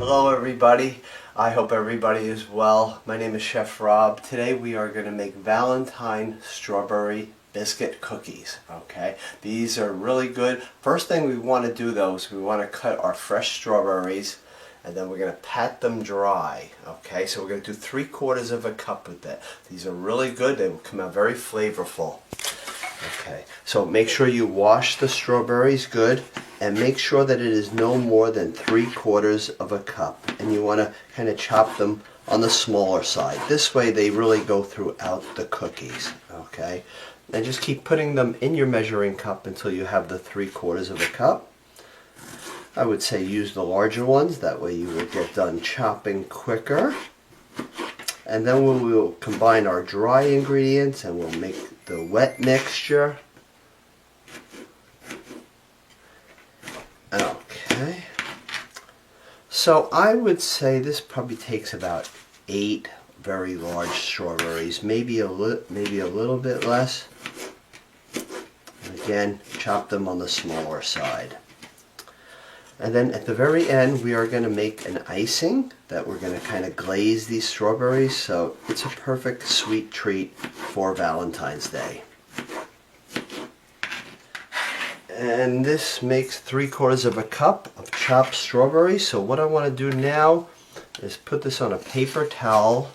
Hello everybody, I hope everybody is well. My name is Chef Rob. Today we are going to make Valentine strawberry biscuit cookies. Okay, these are really good. First thing we want to do though is we want to cut our fresh strawberries and then we're going to pat them dry. Okay, so we're going to do 3/4 of a cup with that. These are really good, they will come out very flavorful. Okay, so make sure you wash the strawberries good and make sure that it is no more than 3/4 of a cup, and you want to kind of chop them on the smaller side. This way they really go throughout the cookies. Okay, and just keep putting them in your measuring cup until you have the 3/4 of a cup. I would say use the larger ones, that way you will get done chopping quicker. And then we will combine our dry ingredients and we'll make the wet mixture. Okay, so I would say this probably takes about 8 very large strawberries, maybe a little bit less. And again, chop them on the smaller side. And then at the very end we are going to make an icing that we're going to kind of glaze these strawberries, so it's a perfect sweet treat for Valentine's Day. And this makes 3/4 of a cup of chopped strawberries. So what I want to do now is put this on a paper towel,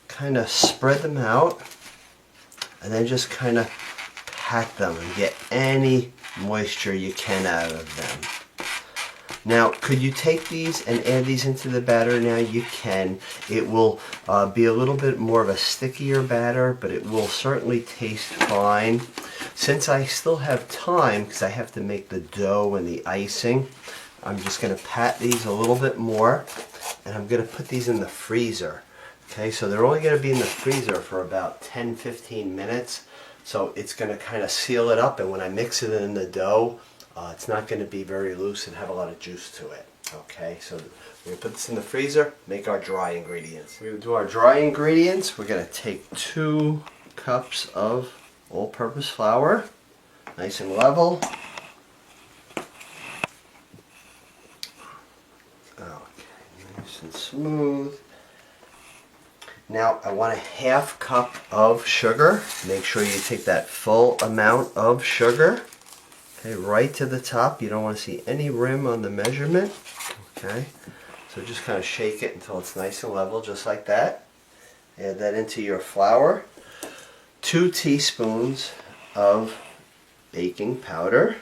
kind of spread them out, and then just kind of pat them and get any moisture you can out of them. Now, could you take these and add these into the batter? Now you can. It will be a little bit more of a stickier batter, but it will certainly taste fine. Since I still have time, because I have to make the dough and the icing, I'm just going to pat these a little bit more, and I'm going to put these in the freezer. Okay, so they're only going to be in the freezer for about 10-15 minutes. So it's going to kind of seal it up, and when I mix it in the dough, it's not going to be very loose and have a lot of juice to it. Okay, so we're going to put this in the freezer, make our dry ingredients. We're going to do our dry ingredients. We're going to take 2 cups of all-purpose flour, nice and level. Okay, nice and smooth. Now I want a 1/2 cup of sugar. Make sure you take that full amount of sugar. Okay, right to the top. You don't want to see any rim on the measurement. Okay, so just kind of shake it until it's nice and level, just like that. Add that into your flour. 2 teaspoons of baking powder.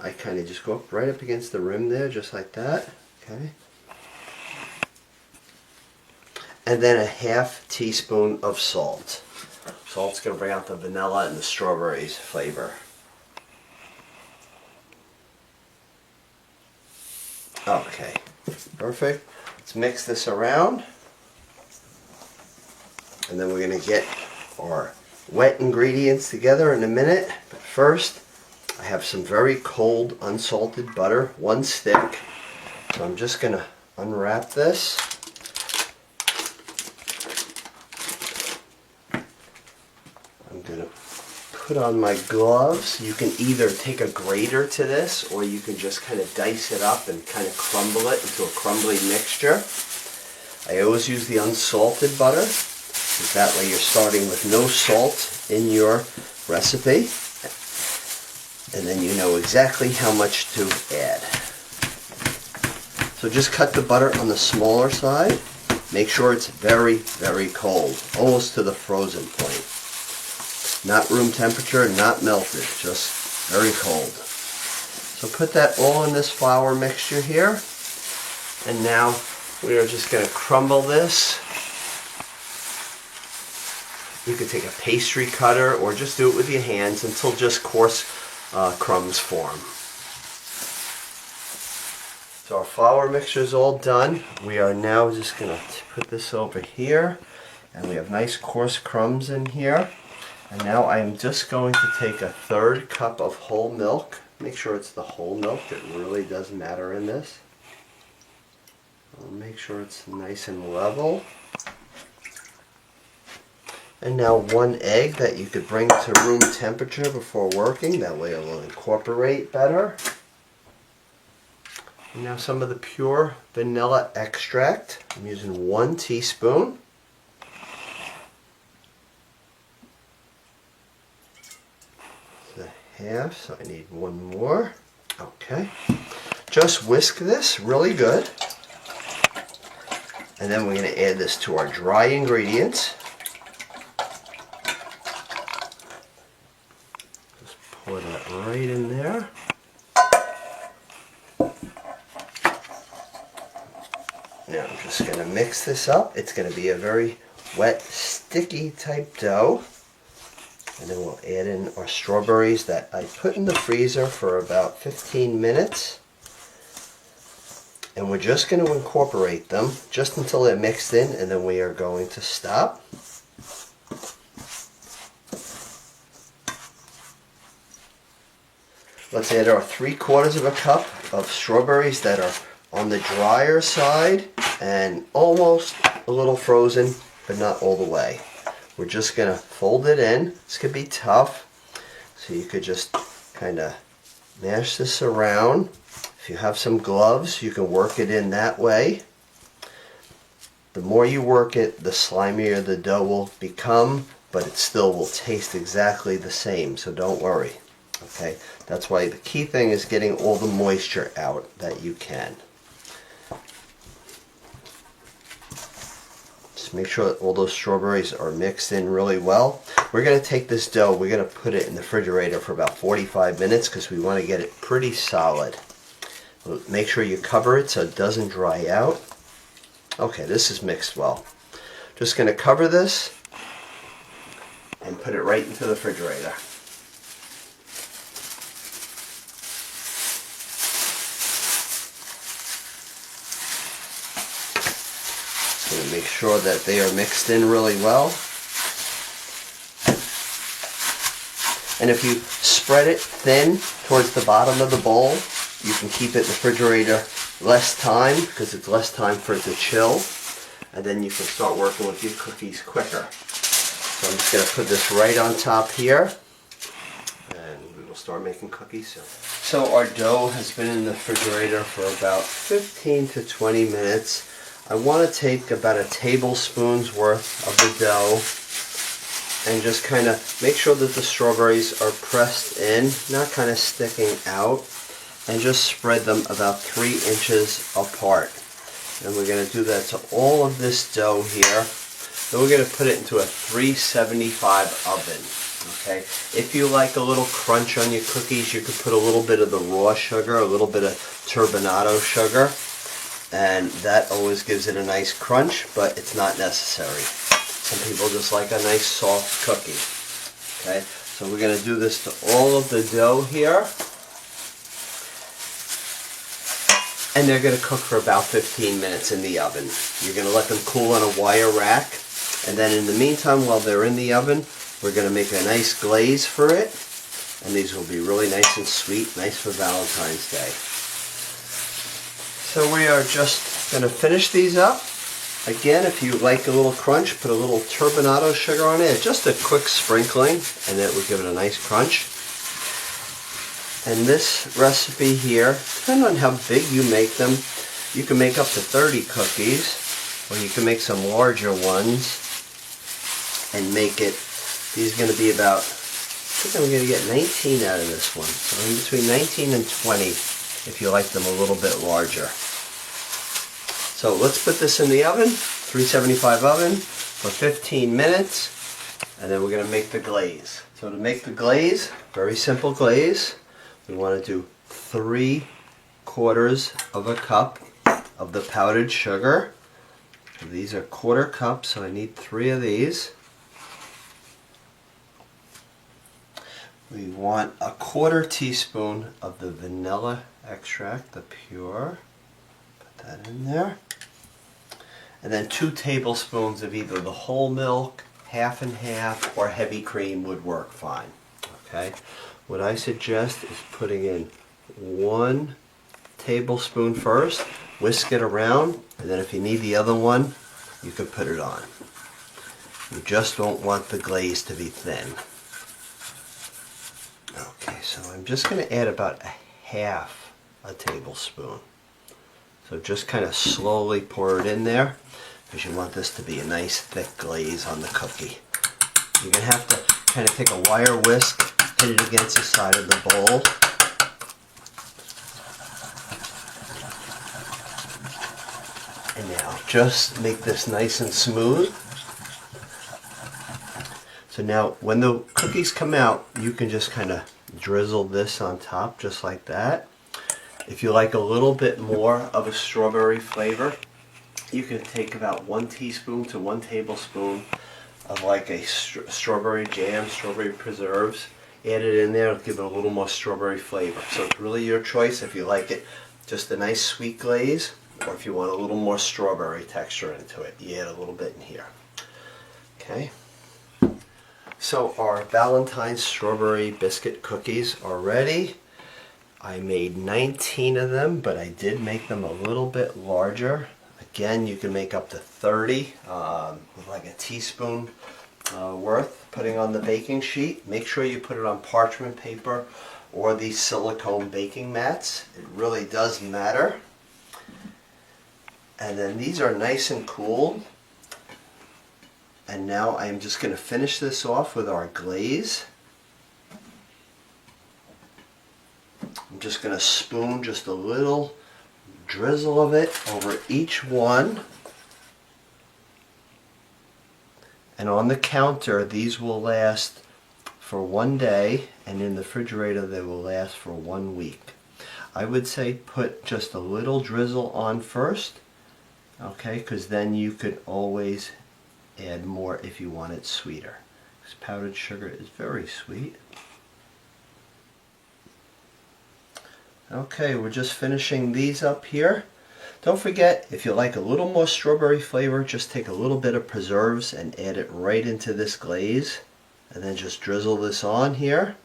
I kind of just go up right up against the rim there, just like that. Okay. And then a 1/2 teaspoon of salt. Salt's going to bring out the vanilla and the strawberries flavor. Okay, perfect. Let's mix this around. And then we're going to get our wet ingredients together in a minute. But first, I have some very cold unsalted butter, 1 stick. So I'm just going to unwrap this. I'm going to put on my gloves. You can either take a grater to this, or you can just kind of dice it up and kind of crumble it into a crumbly mixture. I always use the unsalted butter, because that way you're starting with no salt in your recipe, and then you know exactly how much to add. So just cut the butter on the smaller side. Make sure it's very, very cold, almost to the frozen point. Not room temperature, not melted, just very cold. So put that all in this flour mixture here. And now we are just going to crumble this. You could take a pastry cutter or just do it with your hands until just coarse crumbs form. So our flour mixture is all done. We are now just going to put this over here. And we have nice coarse crumbs in here. And now I am just going to take a 1/3 cup of whole milk. Make sure it's the whole milk. It really does matter in this. I'll make sure it's nice and level. And now 1 egg that you could bring to room temperature before working. That way it will incorporate better. And now some of the pure vanilla extract. I'm using 1 teaspoon. It's a half, so I need 1 more. Okay. Just whisk this really good. And then we're going to add this to our dry ingredients. Just pour that right in there. Now I'm just going to mix this up. It's going to be a very wet, sticky type dough. And then we'll add in our strawberries that I put in the freezer for about 15 minutes. And we're just going to incorporate them just until they're mixed in, and then we are going to stop. Let's add our 3/4 of a cup of strawberries that are on the drier side and almost a little frozen, but not all the way. We're just going to fold it in. This could be tough, so you could just kind of mash this around. If you have some gloves, you can work it in that way. The more you work it, the slimier the dough will become, but it still will taste exactly the same, so don't worry. Okay, that's why the key thing is getting all the moisture out that you can. Just make sure that all those strawberries are mixed in really well. We're going to take this dough, we're going to put it in the refrigerator for about 45 minutes because we want to get it pretty solid. Make sure you cover it so it doesn't dry out. Okay, this is mixed well. Just going to cover this and put it right into the refrigerator. Just going to make sure that they are mixed in really well. And if you spread it thin towards the bottom of the bowl, you can keep it in the refrigerator less time because it's less time for it to chill, and then you can start working with your cookies quicker. So I'm just going to put this right on top here, and we will start making cookies soon. So our dough has been in the refrigerator for about 15 to 20 minutes. I want to take about a tablespoon's worth of the dough and just kind of make sure that the strawberries are pressed in, not kind of sticking out. And just spread them about 3 inches apart. And we're going to do that to all of this dough here. Then we're going to put it into a 375 oven. Okay. If you like a little crunch on your cookies, you could put a little bit of the raw sugar, a little bit of turbinado sugar, and that always gives it a nice crunch, but it's not necessary. Some people just like a nice soft cookie. Okay. So we're going to do this to all of the dough here. And they're going to cook for about 15 minutes in the oven. You're going to let them cool on a wire rack. And then in the meantime, while they're in the oven, we're going to make a nice glaze for it. And these will be really nice and sweet, nice for Valentine's Day. So we are just going to finish these up. Again, if you like a little crunch, put a little turbinado sugar on it. Just a quick sprinkling, and it will give it a nice crunch. And this recipe here, depending on how big you make them, you can make up to 30 cookies, or you can make some larger ones and make it, these are going to be about, I think I'm going to get 19 out of this one. So in between 19 and 20 if you like them a little bit larger. So let's put this in the oven, 375 oven, for 15 minutes, and then we're going to make the glaze. So to make the glaze, very simple glaze. We want to do 3/4 of a cup of the powdered sugar. So these are 1/4 cups, so I need 3 of these. We want a 1/4 teaspoon of the vanilla extract, the pure. Put that in there. And then 2 tablespoons of either the whole milk, half and half, or heavy cream would work fine. Okay. What I suggest is putting in 1 tablespoon first, whisk it around, and then if you need the other one, you can put it on. You just don't want the glaze to be thin. Okay, so I'm just going to add about a 1/2 tablespoon. So just kind of slowly pour it in there because you want this to be a nice thick glaze on the cookie. You're going to have to kind of take a wire whisk, hit it against the side of the bowl. And now just make this nice and smooth. So now when the cookies come out, you can just kind of drizzle this on top just like that. If you like a little bit more of a strawberry flavor, you can take about 1 teaspoon to 1 tablespoon of like a strawberry jam, strawberry preserves. Add it in there, it'll give it a little more strawberry flavor. So it's really your choice if you like it just a nice sweet glaze, or if you want a little more strawberry texture into it, you add a little bit in here. Okay. So our Valentine strawberry biscuit cookies are ready. I made 19 of them, but I did make them a little bit larger. Again, you can make up to 30 with like a teaspoon worth, putting on the baking sheet. Make sure you put it on parchment paper or these silicone baking mats. It really does matter. And then these are nice and cool. And now I'm just going to finish this off with our glaze. I'm just going to spoon just a little drizzle of it over each one. And on the counter, these will last for 1 day, and in the refrigerator they will last for 1 week. I would say put just a little drizzle on first, okay, because then you could always add more if you want it sweeter. This powdered sugar is very sweet. Okay, we're just finishing these up here. Don't forget, if you like a little more strawberry flavor, just take a little bit of preserves and add it right into this glaze. And then just drizzle this on here.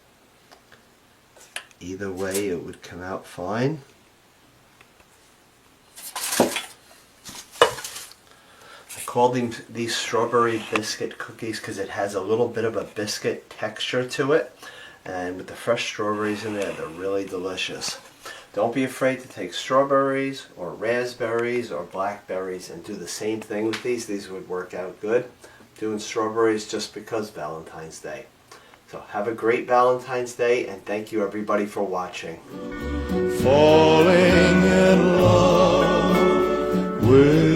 Either way, it would come out fine. I call these strawberry biscuit cookies because it has a little bit of a biscuit texture to it. And with the fresh strawberries in there, they're really delicious. Don't be afraid to take strawberries or raspberries or blackberries and do the same thing with these. These would work out good. Doing strawberries just because Valentine's Day. So have a great Valentine's Day, and thank you everybody for watching. Falling in love with